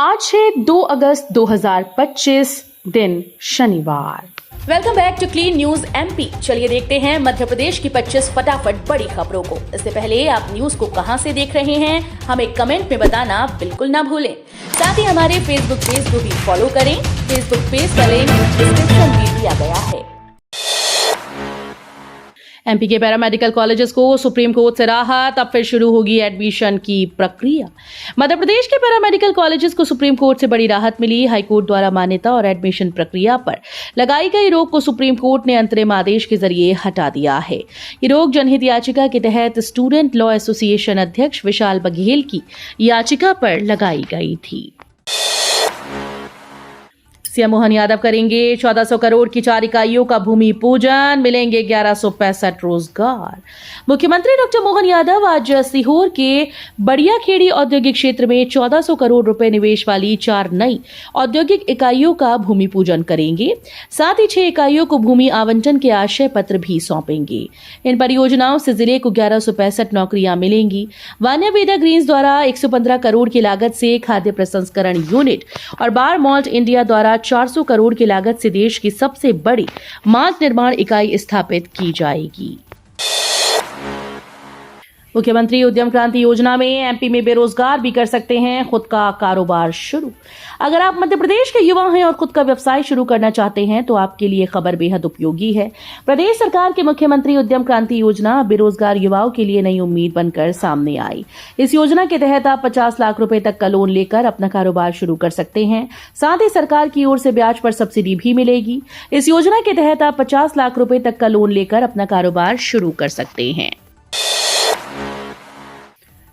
आज है 2 अगस्त 2025 दिन शनिवार। Welcome back to clean news MP. चलिए देखते हैं मध्य प्रदेश की 25 फटाफट बड़ी खबरों को। इससे पहले आप न्यूज को कहां से देख रहे हैं हमें कमेंट में बताना बिल्कुल ना भूलें। साथ ही हमारे फेसबुक पेज को भी फॉलो करें। फेसबुक पेज का लिंक डिस्क्रिप्शन में दिया गया है। एमपी के पैरामेडिकल कॉलेजेस को सुप्रीम कोर्ट से राहत, अब फिर शुरू होगी एडमिशन की प्रक्रिया। मध्य प्रदेश के पैरामेडिकल कॉलेजेस को सुप्रीम कोर्ट से बड़ी राहत मिली। हाईकोर्ट द्वारा मान्यता और एडमिशन प्रक्रिया पर लगाई गई रोक को सुप्रीम कोर्ट ने अंतरिम आदेश के जरिए हटा दिया है। ये रोक जनहित याचिका के तहत स्टूडेंट लॉ एसोसिएशन अध्यक्ष विशाल बघेल की याचिका पर लगाई गई थी। सीएम मोहन यादव करेंगे 1400 करोड़ की 4 इकाइयों का भूमि पूजन, मिलेंगे 1165 रोजगार। मुख्यमंत्री डॉक्टर मोहन यादव आज सीहोर के बड़ियाखेड़ी औद्योगिक क्षेत्र में 1400 करोड़ रुपए निवेश वाली 4 नई औद्योगिक इकाइयों का भूमि पूजन करेंगे। साथ ही 6 इकाइयों को भूमि आवंटन के आशय पत्र भी सौंपेंगे। इन परियोजनाओं से जिले को 1165 नौकरियां मिलेंगी। वान्यवेदा ग्रीन्स द्वारा 115 करोड़ की लागत से खाद्य प्रसंस्करण यूनिट और बार मॉल्ट इंडिया द्वारा 400 करोड़ की लागत से देश की सबसे बड़ी मांस निर्माण इकाई स्थापित की जाएगी। मुख्यमंत्री उद्यम क्रांति योजना में एमपी में बेरोजगार भी कर सकते हैं खुद का कारोबार शुरू। अगर आप मध्य प्रदेश के युवा हैं और खुद का व्यवसाय शुरू करना चाहते हैं तो आपके लिए खबर बेहद उपयोगी है। प्रदेश सरकार की मुख्यमंत्री उद्यम क्रांति योजना बेरोजगार युवाओं के लिए नई उम्मीद बनकर सामने आई। इस योजना के तहत आप 50 लाख रुपए तक का लोन लेकर अपना कारोबार शुरू कर सकते हैं। साथ ही सरकार की ओर से ब्याज पर सब्सिडी भी मिलेगी। इस योजना के तहत आप 50 लाख रुपए तक का लोन लेकर अपना कारोबार शुरू कर सकते हैं।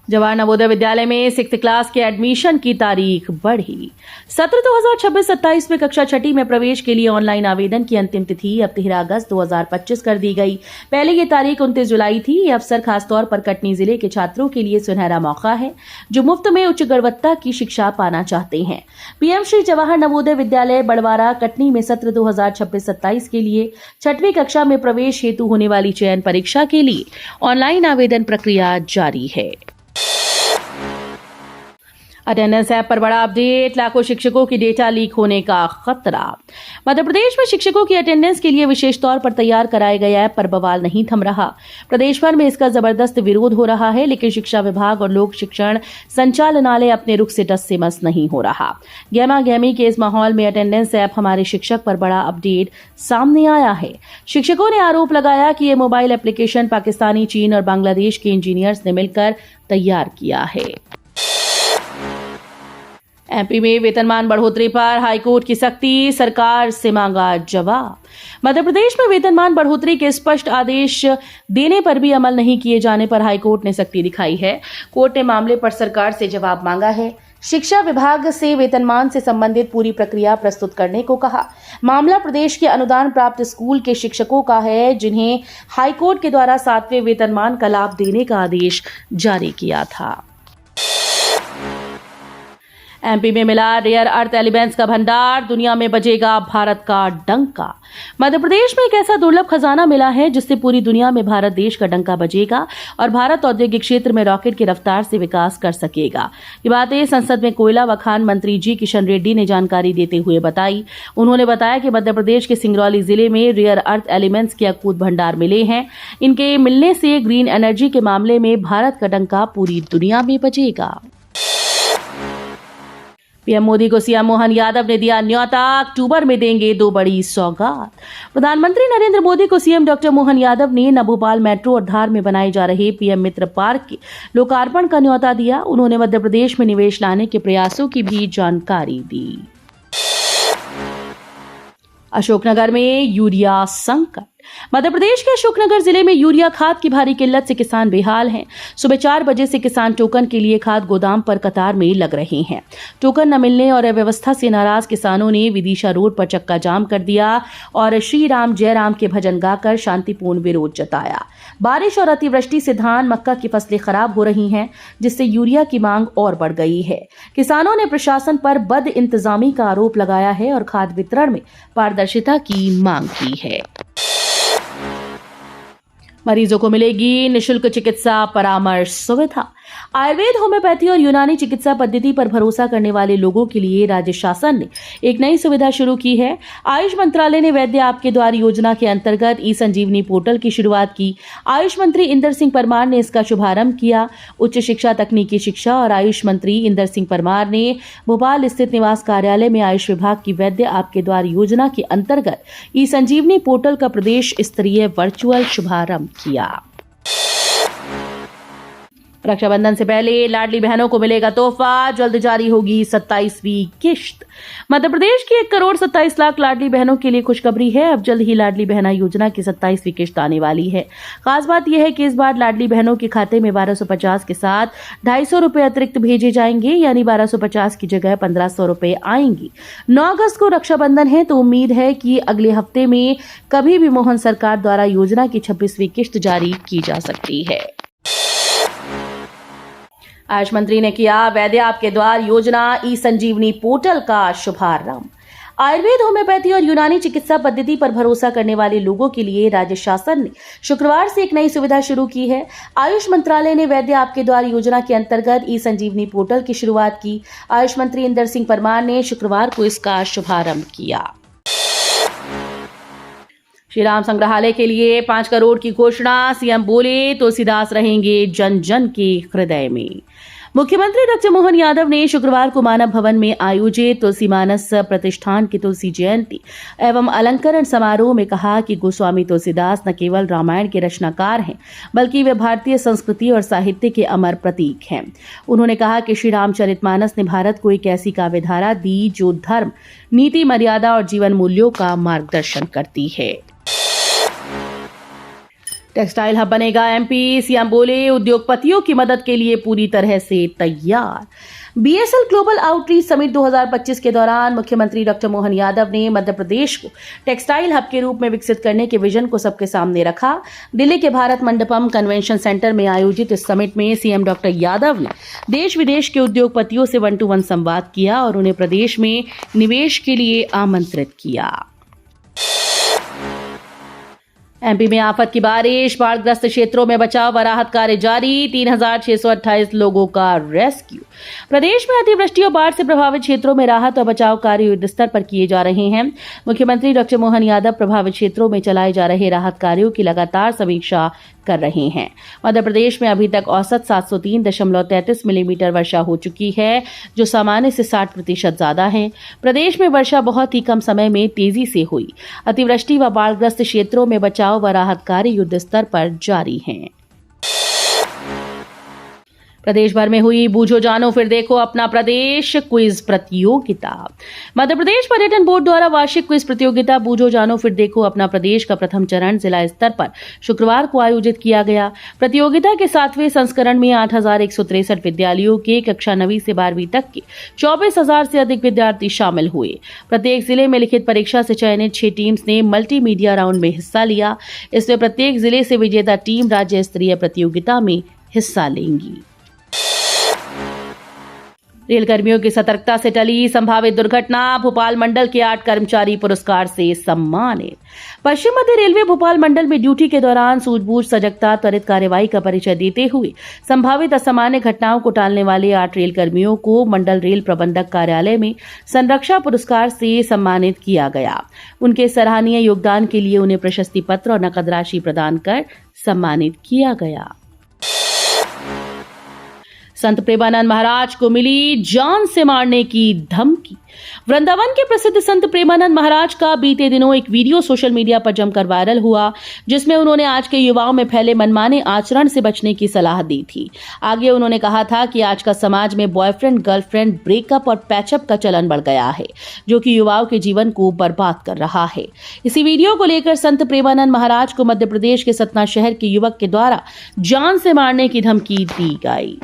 जवाहर नवोदय विद्यालय में 6th क्लास के एडमिशन की तारीख बढ़ी। सत्र 2026-27 में कक्षा 6 में प्रवेश के लिए ऑनलाइन आवेदन की अंतिम तिथि अब 13 अगस्त 2025 कर दी गई। पहले ये तारीख 29 जुलाई थी। ये अवसर खासतौर पर कटनी जिले के छात्रों के लिए सुनहरा मौका है जो मुफ्त में उच्च गुणवत्ता की शिक्षा पाना चाहते हैं। पीएम श्री जवाहर नवोदय विद्यालय बड़वारा कटनी में सत्र 2026-27 के लिए 6वीं कक्षा में प्रवेश हेतु होने वाली चयन परीक्षा के लिए ऑनलाइन आवेदन प्रक्रिया जारी है। अटेंडेंस ऐप पर बड़ा अपडेट, लाखों शिक्षकों की डेटा लीक होने का खतरा। मध्य प्रदेश में शिक्षकों की अटेंडेंस के लिए विशेष तौर पर तैयार कराए गए ऐप पर बवाल नहीं थम रहा। प्रदेश भर में इसका जबरदस्त विरोध हो रहा है, लेकिन शिक्षा विभाग और लोक शिक्षण संचालनालय अपने रुख से टस से मस नहीं हो रहा। गहमा गहमी के इस माहौल में अटेंडेंस ऐप हमारे शिक्षक पर बड़ा अपडेट सामने आया है। शिक्षकों ने आरोप लगाया कि ये मोबाइल एप्लीकेशन पाकिस्तानी, चीन और बांग्लादेश के इंजीनियर्स ने मिलकर तैयार किया है। एमपी में वेतनमान बढ़ोतरी पर हाईकोर्ट की सख्ती, सरकार से मांगा जवाब। मध्य प्रदेश में वेतनमान बढ़ोतरी के स्पष्ट आदेश देने पर भी अमल नहीं किए जाने पर हाईकोर्ट ने सख्ती दिखाई है। कोर्ट ने मामले पर सरकार से जवाब मांगा है। शिक्षा विभाग से वेतनमान से संबंधित पूरी प्रक्रिया प्रस्तुत करने को कहा। मामला प्रदेश के अनुदान प्राप्त स्कूल के शिक्षकों का है जिन्हें हाईकोर्ट के द्वारा 7वें वेतनमान का लाभ देने का आदेश जारी किया था। एमपी में मिला रेयर अर्थ एलिमेंट्स का भंडार, दुनिया में बजेगा भारत का डंका। मध्य प्रदेश में एक ऐसा दुर्लभ खजाना मिला है जिससे पूरी दुनिया में भारत देश का डंका बजेगा और भारत औद्योगिक क्षेत्र में रॉकेट की रफ्तार से विकास कर सकेगा। ये बातें संसद में कोयला व खान मंत्री जी किशन रेड्डी ने जानकारी देते हुए बताई। उन्होंने बताया कि मध्य प्रदेश के सिंगरौली जिले में रेयर अर्थ एलिमेंट्स के अकूत भंडार मिले हैं। इनके मिलने से ग्रीन एनर्जी के मामले में भारत का डंका पूरी दुनिया में बजेगा। पीएम मोदी को सीएम मोहन यादव ने दिया न्योता, अक्टूबर में देंगे 2 बड़ी सौगात। प्रधानमंत्री नरेंद्र मोदी को सीएम डॉक्टर मोहन यादव ने नभोपाल मेट्रो और धार में बनाए जा रहे पीएम मित्र पार्क के लोकार्पण का न्योता दिया। उन्होंने मध्य प्रदेश में निवेश लाने के प्रयासों की भी जानकारी दी। अशोकनगर में यूरिया संकट। मध्य प्रदेश के अशोकनगर जिले में यूरिया खाद की भारी किल्लत से किसान बेहाल हैं। सुबह 4 बजे से किसान टोकन के लिए खाद गोदाम पर कतार में लग रहे हैं। टोकन न मिलने और अव्यवस्था से नाराज किसानों ने विदिशा रोड पर चक्का जाम कर दिया और श्री राम जय राम के भजन गाकर शांतिपूर्ण विरोध जताया। बारिश और अतिवृष्टि से धान, मक्का की फसलें खराब हो रही हैं, जिससे यूरिया की मांग और बढ़ गई है। किसानों ने प्रशासन पर बद इंतजामी का आरोप लगाया है और खाद वितरण में पारदर्शिता की मांग की है। मरीजों को मिलेगी निशुल्क चिकित्सा परामर्श सुविधा। आयुर्वेद, होम्योपैथी और यूनानी चिकित्सा पद्धति पर भरोसा करने वाले लोगों के लिए राज्य शासन ने एक नई सुविधा शुरू की है। आयुष मंत्रालय ने वैद्य आपके द्वार योजना के अंतर्गत ई संजीवनी पोर्टल की शुरुआत की। आयुष मंत्री इंदर सिंह परमार ने इसका शुभारंभ किया। उच्च शिक्षा, तकनीकी शिक्षा और आयुष मंत्री इंदर सिंह परमार ने भोपाल स्थित निवास कार्यालय में आयुष विभाग की वैद्य आपके द्वार योजना के अंतर्गत ई संजीवनी पोर्टल का प्रदेश स्तरीय वर्चुअल शुभारंभ किया। रक्षाबंधन से पहले लाडली बहनों को मिलेगा तोहफा, जल्द जारी होगी 27वीं किश्त। मध्य प्रदेश की 1,27 लाख लाडली बहनों के लिए खुशखबरी है। अब जल्द ही लाडली बहना योजना की 27वीं किश्त आने वाली है। खास बात यह है कि इस बार लाडली बहनों के खाते में 1250 के साथ 250 रुपए अतिरिक्त भेजे जाएंगे, यानी 1250 की जगह 1500 रुपए आएंगी। 9 अगस्त को रक्षाबंधन है, तो उम्मीद है कि अगले हफ्ते में कभी भी मोहन सरकार द्वारा योजना की 26वीं किश्त जारी की जा सकती है। आयुष मंत्री ने किया वैद्य आपके द्वार योजना ई संजीवनी पोर्टल का शुभारंभ। आयुर्वेद, होम्योपैथी और यूनानी चिकित्सा पद्धति पर भरोसा करने वाले लोगों के लिए राज्य शासन ने शुक्रवार से एक नई सुविधा शुरू की है। आयुष मंत्रालय ने वैद्य आपके द्वार योजना के अंतर्गत ई संजीवनी पोर्टल की शुरुआत की। आयुष मंत्री इंदर सिंह परमार ने शुक्रवार को इसका शुभारंभ किया। श्री राम संग्रहालय के लिए 5 करोड़ की घोषणा, सीएम बोले तुलसीदास रहेंगे जन जन के हृदय में। मुख्यमंत्री डॉक्टर मोहन यादव ने शुक्रवार को मानव भवन में आयोजित तुलसी मानस प्रतिष्ठान की तुलसी जयंती एवं अलंकरण समारोह में कहा कि गोस्वामी तुलसीदास न केवल रामायण के रचनाकार हैं, बल्कि वे भारतीय संस्कृति और साहित्य के अमर प्रतीक हैं। उन्होंने कहा कि श्री रामचरितमानस ने भारत को एक ऐसी काव्यधारा दी जो धर्म, नीति, मर्यादा और जीवन मूल्यों का मार्गदर्शन करती है। टेक्सटाइल हब बनेगा एमपी, सीएम बोले उद्योगपतियों की मदद के लिए पूरी तरह से तैयार। बीएसएल ग्लोबल आउटरीच समिट 2025 के दौरान मुख्यमंत्री डॉक्टर मोहन यादव ने मध्य प्रदेश को टेक्सटाइल हब के रूप में विकसित करने के विजन को सबके सामने रखा। दिल्ली के भारत मंडपम कन्वेंशन सेंटर में आयोजित इस समिट में सीएम डॉक्टर यादव ने देश विदेश के उद्योगपतियों से 1-to-1 संवाद किया और उन्हें प्रदेश में निवेश के लिए आमंत्रित किया। एमपी में आफत की बारिश, बाढ़ग्रस्त क्षेत्रों में बचाव व राहत कार्य जारी, 3,628 लोगों का रेस्क्यू। प्रदेश में अतिवृष्टि और बाढ़ से प्रभावित क्षेत्रों में राहत और बचाव कार्य युद्ध स्तर पर किए जा रहे हैं। मुख्यमंत्री डॉक्टर मोहन यादव प्रभावित क्षेत्रों में चलाए जा रहे राहत कार्यों की लगातार समीक्षा कर रहे हैं। मध्य प्रदेश में अभी तक औसत 703.33 मिलीमीटर वर्षा हो चुकी है, जो सामान्य से 60% ज्यादा है। प्रदेश में वर्षा बहुत ही कम समय में तेजी से हुई। अतिवृष्टि व बाढ़ग्रस्त क्षेत्रों में बचाव व राहत कार्य युद्ध स्तर पर जारी हैं। प्रदेश भर में हुई बूझो जानो फिर देखो अपना प्रदेश क्विज प्रतियोगिता। मध्य प्रदेश पर्यटन बोर्ड द्वारा वार्षिक क्विज प्रतियोगिता बूझो जानो फिर देखो अपना प्रदेश का प्रथम चरण जिला स्तर पर शुक्रवार को आयोजित किया गया। प्रतियोगिता के 7वें संस्करण में 8,163 विद्यालयों के कक्षा 9वीं से 12वीं तक के 24,000 से अधिक विद्यार्थी शामिल हुए। प्रत्येक जिले में लिखित परीक्षा से चयनित 6 टीम्स ने मल्टीमीडिया राउंड में हिस्सा लिया। इसमें प्रत्येक जिले से विजेता टीम राज्य स्तरीय प्रतियोगिता में हिस्सा लेंगी। रेलकर्मियों की सतर्कता से टली संभावित दुर्घटना, भोपाल मंडल के 8 कर्मचारी पुरस्कार से सम्मानित। पश्चिम मध्य रेलवे भोपाल मंडल में ड्यूटी के दौरान सूझबूझ, सजगता, त्वरित कार्यवाही का परिचय देते हुए संभावित असामान्य घटनाओं को टालने वाले 8 रेलकर्मियों को मंडल रेल प्रबंधक कार्यालय में संरक्षा पुरस्कार से सम्मानित किया गया। उनके सराहनीय योगदान के लिए उन्हें प्रशस्ति पत्र और नकद राशि प्रदान कर सम्मानित किया गया। संत प्रेमानंद महाराज को मिली जान से मारने की धमकी। वृंदावन के प्रसिद्ध संत प्रेमानंद महाराज का बीते दिनों एक वीडियो सोशल मीडिया पर जमकर वायरल हुआ, जिसमें उन्होंने आज के युवाओं में फैले मनमाने आचरण से बचने की सलाह दी थी। आगे उन्होंने कहा था कि आज का समाज में बॉयफ्रेंड गर्लफ्रेंड ब्रेकअप और पैचअप का चलन बढ़ गया है, जो कि युवाओं के जीवन को बर्बाद कर रहा है। इसी वीडियो को लेकर संत प्रेमानंद महाराज को मध्य प्रदेश के सतना शहर के युवक के द्वारा जान से मारने की धमकी दी गई।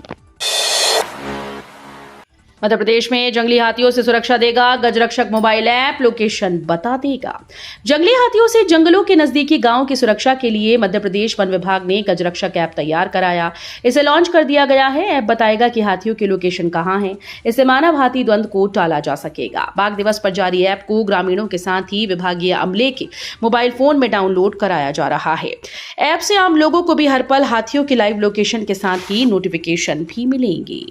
मध्य प्रदेश में जंगली हाथियों से सुरक्षा देगा गजरक्षक मोबाइल ऐप, लोकेशन बता देगा। जंगली हाथियों से जंगलों के नजदीकी गांवों की सुरक्षा के लिए मध्य प्रदेश वन विभाग ने गजरक्षक ऐप तैयार कराया। इसे लॉन्च कर दिया गया है। ऐप बताएगा कि हाथियों की लोकेशन कहां है। इससे मानव हाथी द्वंद्व को टाला जा सकेगा। बाघ दिवस पर जारी ऐप को ग्रामीणों के साथ ही विभागीय अमले के मोबाइल फोन में डाउनलोड कराया जा रहा है। ऐप से आम लोगों को भी हर पल हाथियों की लाइव लोकेशन के साथ ही नोटिफिकेशन भी मिलेंगी।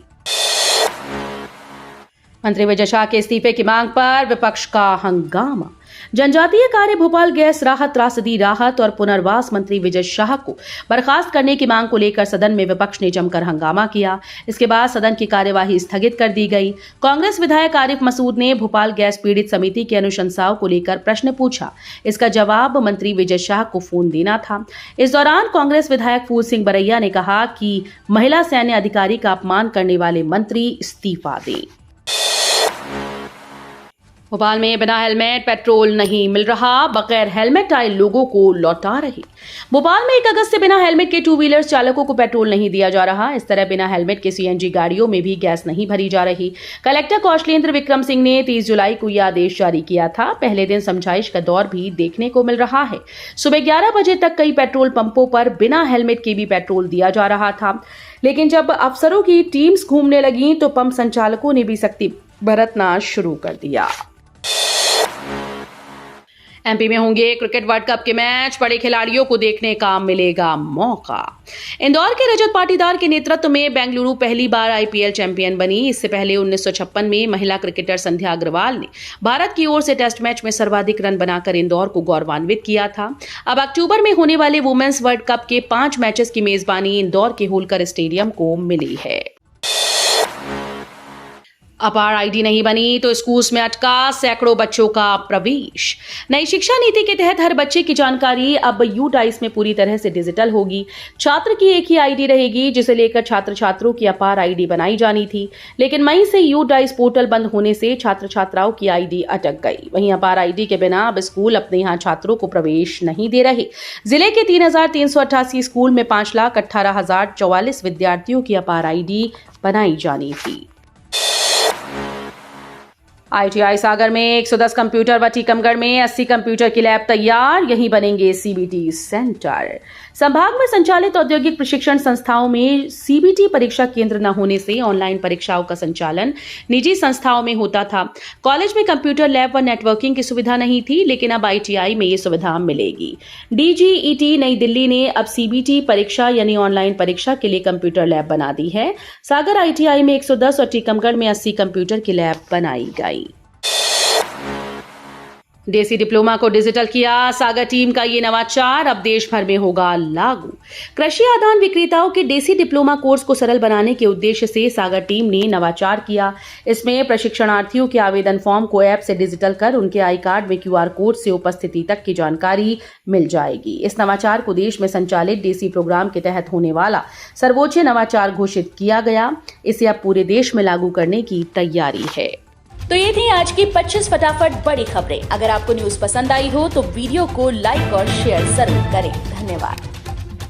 मंत्री विजय शाह के इस्तीफे की मांग पर विपक्ष का हंगामा। जनजातीय कार्य, भोपाल गैस राहत, त्रासदी राहत और पुनर्वास मंत्री विजय शाह को बर्खास्त करने की मांग को लेकर सदन में विपक्ष ने जमकर हंगामा किया। इसके बाद सदन की कार्यवाही स्थगित कर दी गई। कांग्रेस विधायक आरिफ मसूद ने भोपाल गैस पीड़ित समिति की अनुशंसाओं को लेकर प्रश्न पूछा। इसका जवाब मंत्री विजय शाह को फोन देना था। इस दौरान कांग्रेस विधायक फूल सिंह बरैया ने कहा कि महिला सैन्य अधिकारी का अपमान करने वाले मंत्री इस्तीफा दें। भोपाल में बिना हेलमेट पेट्रोल नहीं मिल रहा, बगैर हेलमेट आए लोगों को लौटा रहे। भोपाल में 1 अगस्त से बिना हेलमेट के 2 व्हीलर चालकों को पेट्रोल नहीं दिया जा रहा। इस तरह बिना हेलमेट के सीएनजी गाड़ियों में भी गैस नहीं भरी जा रही। कलेक्टर कौशलेंद्र विक्रम सिंह ने 30 जुलाई को यह आदेश जारी किया था। पहले दिन समझाइश का दौर भी देखने को मिल रहा है। सुबह 11 बजे तक कई पेट्रोल पंपों पर बिना हेलमेट के भी पेट्रोल दिया जा रहा था। लेकिन जब अफसरों की टीम्स घूमने लगी तो पंप संचालकों ने भी सख्ती बरतना शुरू कर दिया। एमपी में होंगे क्रिकेट वर्ल्ड कप के मैच, बड़े खिलाड़ियों को देखने का मिलेगा मौका। इंदौर के रजत पाटीदार के नेतृत्व में बेंगलुरु पहली बार आईपीएल चैंपियन बनी। इससे पहले 1956 में महिला क्रिकेटर संध्या अग्रवाल ने भारत की ओर से टेस्ट मैच में सर्वाधिक रन बनाकर इंदौर को गौरवान्वित किया था। अब अक्टूबर में होने वाले वुमेन्स वर्ल्ड कप के 5 मैचेस की मेजबानी इंदौर के होलकर स्टेडियम को मिली है। अपार आईडी नहीं बनी तो स्कूल्स में अटका सैकड़ों बच्चों का प्रवेश। नई शिक्षा नीति के तहत हर बच्चे की जानकारी अब यूडाइस में पूरी तरह से डिजिटल होगी। छात्र की एक ही आईडी रहेगी, जिसे लेकर छात्र छात्रों की अपार आईडी बनाई जानी थी। लेकिन मई से यूडाइस पोर्टल बंद होने से छात्र छात्राओं की आईडी अटक गई। वहीं अपार आईडी के बिना अब स्कूल अपने यहाँ छात्रों को प्रवेश नहीं दे रहे। जिले के 3,388 स्कूल में 5,18,044 विद्यार्थियों की अपार आईडी बनाई जानी थी। आईटीआई सागर में 110 कंप्यूटर व टीकमगढ़ में 80 कंप्यूटर की लैब तैयार, यहीं बनेंगे सीबीटी सेंटर। संभाग में संचालित औद्योगिक प्रशिक्षण संस्थाओं में सीबीटी परीक्षा केंद्र न होने से ऑनलाइन परीक्षाओं का संचालन निजी संस्थाओं में होता था। कॉलेज में कंप्यूटर लैब व नेटवर्किंग की सुविधा नहीं थी, लेकिन अब आईटीआई में ये सुविधा मिलेगी। डीजीईटी नई दिल्ली ने अब सीबीटी परीक्षा यानी ऑनलाइन परीक्षा के लिए कंप्यूटर लैब बना दी है। सागर आईटीआई में 110 और टीकमगढ़ में 80 कंप्यूटर की लैब बनाई गई। देसी डिप्लोमा को डिजिटल किया सागर टीम का ये नवाचार अब देश भर में होगा लागू। कृषि आदान विक्रेताओं के देसी डिप्लोमा कोर्स को सरल बनाने के उद्देश्य से सागर टीम ने नवाचार किया। इसमें प्रशिक्षणार्थियों के आवेदन फॉर्म को ऐप से डिजिटल कर उनके आई कार्ड में क्यूआर कोड से उपस्थिति तक की जानकारी मिल जाएगी। इस नवाचार को देश में संचालित देसी प्रोग्राम के तहत होने वाला सर्वोच्च नवाचार घोषित किया गया। इसे अब पूरे देश में लागू करने की तैयारी है। तो ये थी आज की 25 फटाफट बड़ी खबरें। अगर आपको न्यूज पसंद आई हो तो वीडियो को लाइक और शेयर जरूर करें। धन्यवाद।